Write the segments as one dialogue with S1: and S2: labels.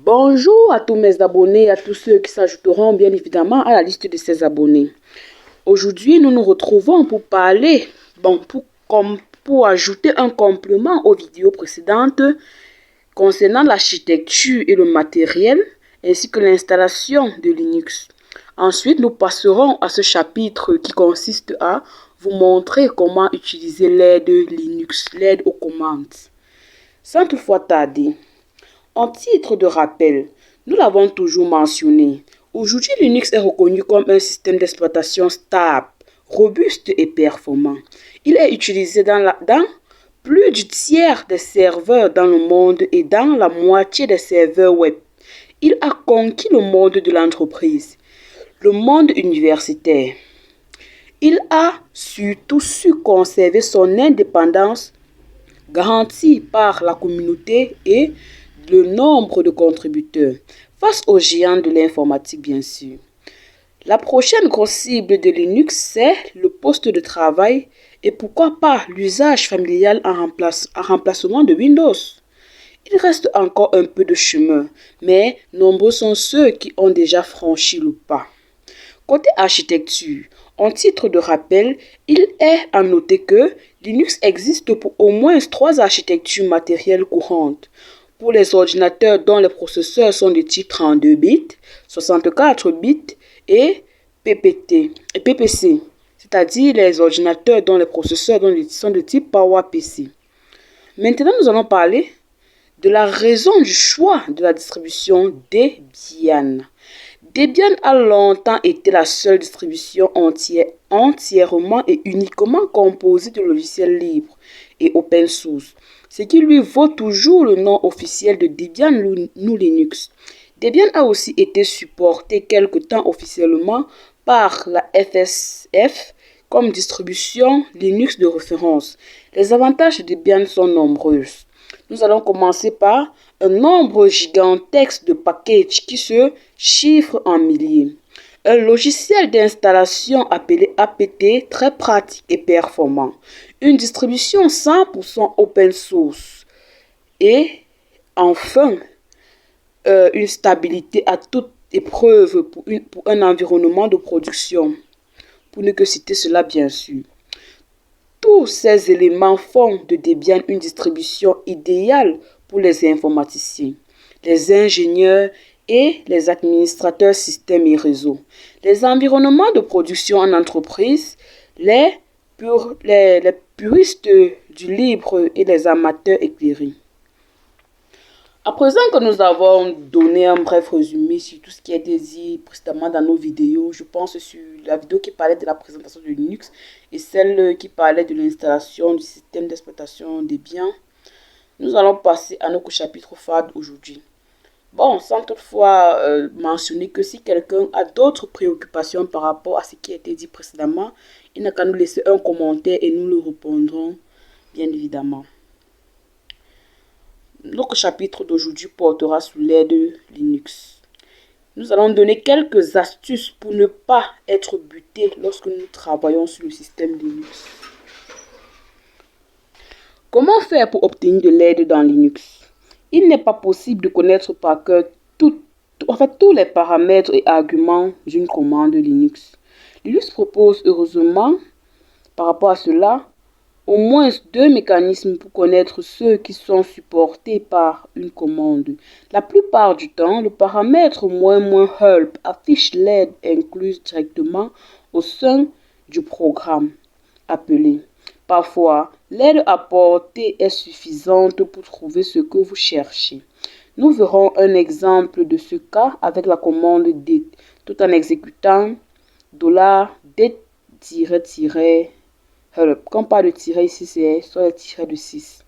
S1: Bonjour à tous mes abonnés et à tous ceux qui s'ajouteront bien évidemment à la liste de ces abonnés. Aujourd'hui, nous nous retrouvons pour parler, pour ajouter un complément aux vidéos précédentes concernant l'architecture et le matériel, ainsi que l'installation de Linux. Ensuite, nous passerons à ce chapitre qui consiste à vous montrer comment utiliser l'aide Linux, l'aide aux commandes. Sans toutefois tarder, en titre de rappel, nous l'avons toujours mentionné, aujourd'hui Linux est reconnu comme un système d'exploitation stable, robuste et performant. Il est utilisé dans plus du tiers des serveurs dans le monde et dans la moitié des serveurs web. Il a conquis le monde de l'entreprise, le monde universitaire. Il a surtout su conserver son indépendance garantie par la communauté et le nombre de contributeurs, face aux géants de l'informatique bien sûr. La prochaine grosse cible de Linux, c'est le poste de travail et pourquoi pas l'usage familial en remplacement de Windows. Il reste encore un peu de chemin, mais nombreux sont ceux qui ont déjà franchi le pas. Côté architecture, en titre de rappel, il est à noter que Linux existe pour au moins 3 architectures matérielles courantes. Pour les ordinateurs dont les processeurs sont de type 32 bits, 64 bits et PPC, c'est-à-dire les ordinateurs dont les processeurs sont de type PowerPC. Maintenant, nous allons parler de la raison du choix de la distribution Debian. Debian a longtemps été la seule distribution entièrement et uniquement composée de logiciels libres et open source, ce qui lui vaut toujours le nom officiel de Debian GNU Linux. Debian a aussi été supporté quelque temps officiellement par la FSF comme distribution Linux de référence. Les avantages de Debian sont nombreux. Nous allons commencer par un nombre gigantesque de packages qui se chiffrent en milliers. Un logiciel d'installation appelé APT très pratique et performant. Une distribution 100% open source. Et enfin, une stabilité à toute épreuve pour un environnement de production. Pour ne que citer cela bien sûr. Tous ces éléments font de Debian une distribution idéale pour les informaticiens, les ingénieurs et les administrateurs systèmes et réseaux, les environnements de production en entreprise, les puristes du libre et les amateurs éclairés. À présent que nous avons donné un bref résumé sur tout ce qui a été dit précédemment dans nos vidéos, je pense sur la vidéo qui parlait de la présentation de Linux et celle qui parlait de l'installation du système d'exploitation Debian, nous allons passer à notre chapitre phare aujourd'hui. Bon, sans toutefois mentionner que si quelqu'un a d'autres préoccupations par rapport à ce qui a été dit précédemment, il n'a qu'à nous laisser un commentaire et nous le répondrons bien évidemment. Notre chapitre d'aujourd'hui portera sur l'aide Linux. Nous allons donner quelques astuces pour ne pas être buté lorsque nous travaillons sur le système Linux. Comment faire pour obtenir de l'aide dans Linux? Il n'est pas possible de connaître par cœur tous les paramètres et arguments d'une commande Linux. Linux propose heureusement, par rapport à cela, au moins 2 mécanismes pour connaître ceux qui sont supportés par une commande. La plupart du temps, le paramètre "-help" affiche l'aide incluse directement au sein du programme appelé. Parfois, l'aide apportée est suffisante pour trouver ce que vous cherchez. Nous verrons un exemple de ce cas avec la commande "det", tout en exécutant $det-help. Quand on parle de tiret ici, c'est soit le tiret de 6.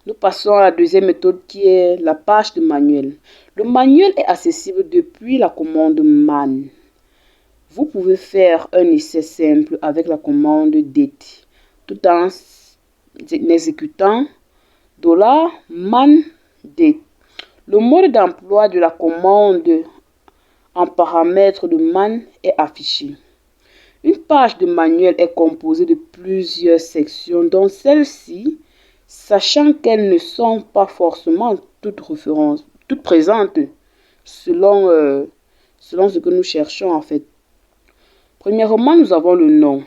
S1: Nous passons à la deuxième méthode qui est la page de manuel. Le manuel est accessible depuis la commande man. Vous pouvez faire un essai simple avec la commande "det", tout en exécutant $man-det. Le mode d'emploi de la commande en paramètre de man est affiché. Une page de manuel est composée de plusieurs sections, dont celle-ci, sachant qu'elles ne sont pas forcément toutes toutes présentes selon, selon ce que nous cherchons en fait. Premièrement, nous avons le nom.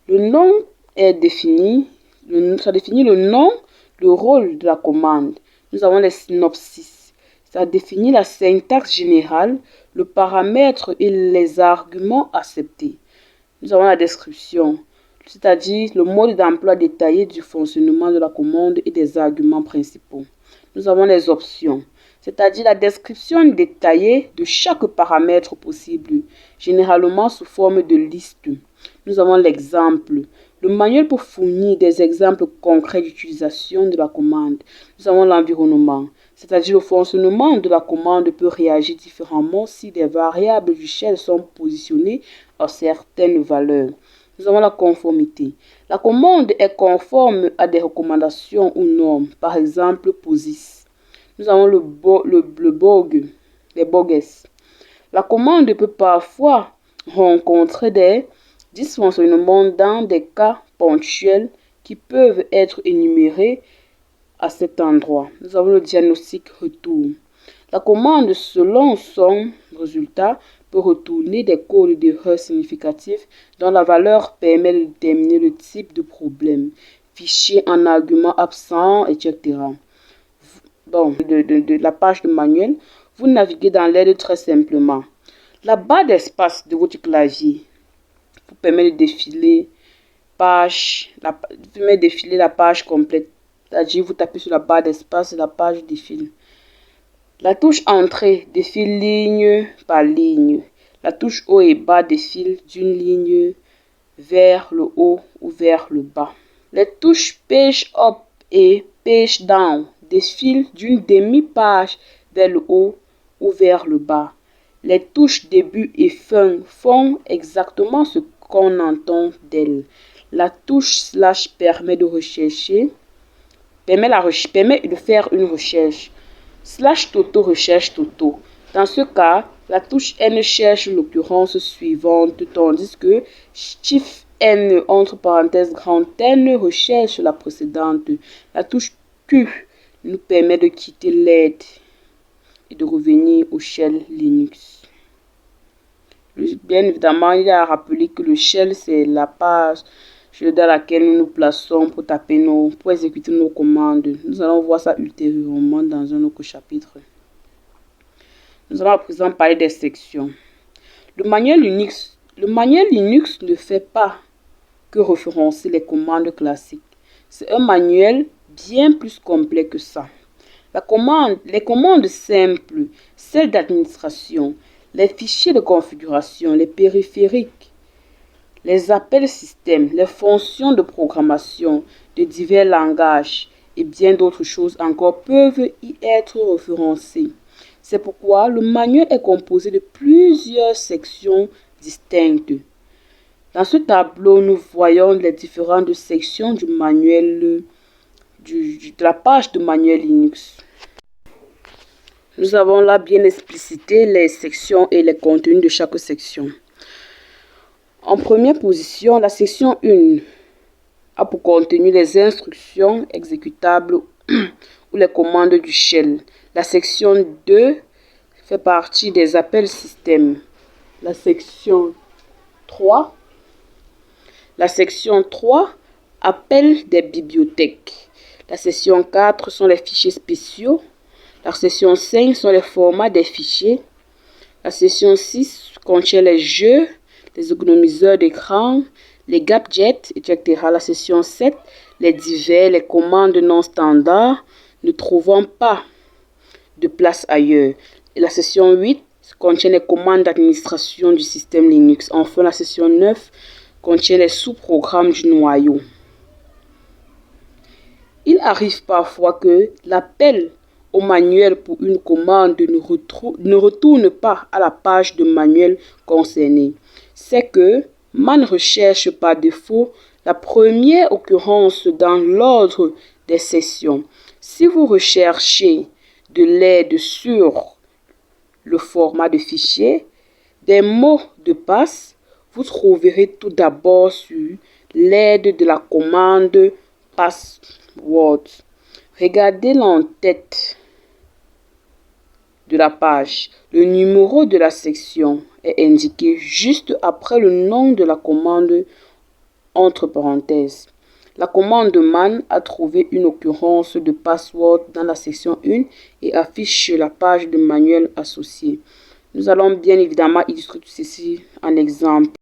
S1: Le nom est défini, ça définit le nom, le rôle de la commande. Nous avons les synopsis. Ça définit la syntaxe générale, le paramètre et les arguments acceptés. Nous avons la description, c'est-à-dire le mode d'emploi détaillé du fonctionnement de la commande et des arguments principaux. Nous avons les options, c'est-à-dire la description détaillée de chaque paramètre possible, généralement sous forme de liste. Nous avons l'exemple, le manuel pour fournir des exemples concrets d'utilisation de la commande. Nous avons l'environnement, c'est-à-dire le fonctionnement de la commande peut réagir différemment si des variables du shell sont positionnées à certaines valeurs. Nous avons la conformité. La commande est conforme à des recommandations ou normes, par exemple POSIX. Nous avons les bugs. La commande peut parfois rencontrer des dysfonctionnements dans des cas ponctuels qui peuvent être énumérés à cet endroit. Nous avons le diagnostic retour. La commande, selon son résultat, peut retourner des codes d'erreur significatifs dont la valeur permet de déterminer le type de problème, fichier en argument absent, etc. Bon, de la page de manuel, vous naviguez dans l'aide très simplement. La barre d'espace de votre clavier vous permet de défiler la page complète. C'est-à-dire, vous tapez sur la barre d'espace et la page défile. La touche entrée défile ligne par ligne. La touche haut et bas défile d'une ligne vers le haut ou vers le bas. Les touches page up et page down défilent d'une demi-page vers le haut ou vers le bas. Les touches début et fin font exactement ce qu'on entend d'elles. La touche slash permet de faire une recherche. Slash toto recherche toto. Dans ce cas, la touche N cherche l'occurrence suivante, tandis que Shift N entre parenthèses grand N recherche la précédente. La touche Q nous permet de quitter l'aide et de revenir au shell Linux. Bien évidemment, il a rappelé que le shell, c'est la page dans laquelle nous nous plaçons pour exécuter nos commandes. Nous allons voir ça ultérieurement dans un autre chapitre. Nous allons à présent parler des sections. Le manuel Linux ne fait pas que référencer les commandes classiques. C'est un manuel bien plus complet que ça. Les commandes simples, celles d'administration, les fichiers de configuration, les périphériques, les appels système, les fonctions de programmation de divers langages et bien d'autres choses encore peuvent y être référencées. C'est pourquoi le manuel est composé de plusieurs sections distinctes. Dans ce tableau, nous voyons les différentes sections du manuel, de la page de manuel Linux. Nous avons là bien explicité les sections et les contenus de chaque section. En première position, la section 1 a pour contenu les instructions exécutables ou les commandes du shell. La section 2 fait partie des appels système. La section 3 appelle des bibliothèques. La section 4 sont les fichiers spéciaux. La section 5 sont les formats des fichiers. La section 6 contient les jeux, les économiseurs d'écran, les gadgets, etc. La section 7, les divers, les commandes non standards ne trouvant pas de place ailleurs. Et la section 8 contient les commandes d'administration du système Linux. Enfin, la section 9 contient les sous-programmes du noyau. Il arrive parfois que l'appel au manuel pour une commande ne retourne pas à la page de manuel concernée. C'est que man recherche par défaut la première occurrence dans l'ordre des sessions. Si vous recherchez de l'aide sur le format de fichier, des mots de passe, vous trouverez tout d'abord sur l'aide de la commande password. Regardez l'en-tête de la page. Le numéro de la section est indiqué juste après le nom de la commande entre parenthèses. La commande man a trouvé une occurrence de password dans la section 1 et affiche la page de manuel associée. Nous allons bien évidemment illustrer tout ceci en exemple.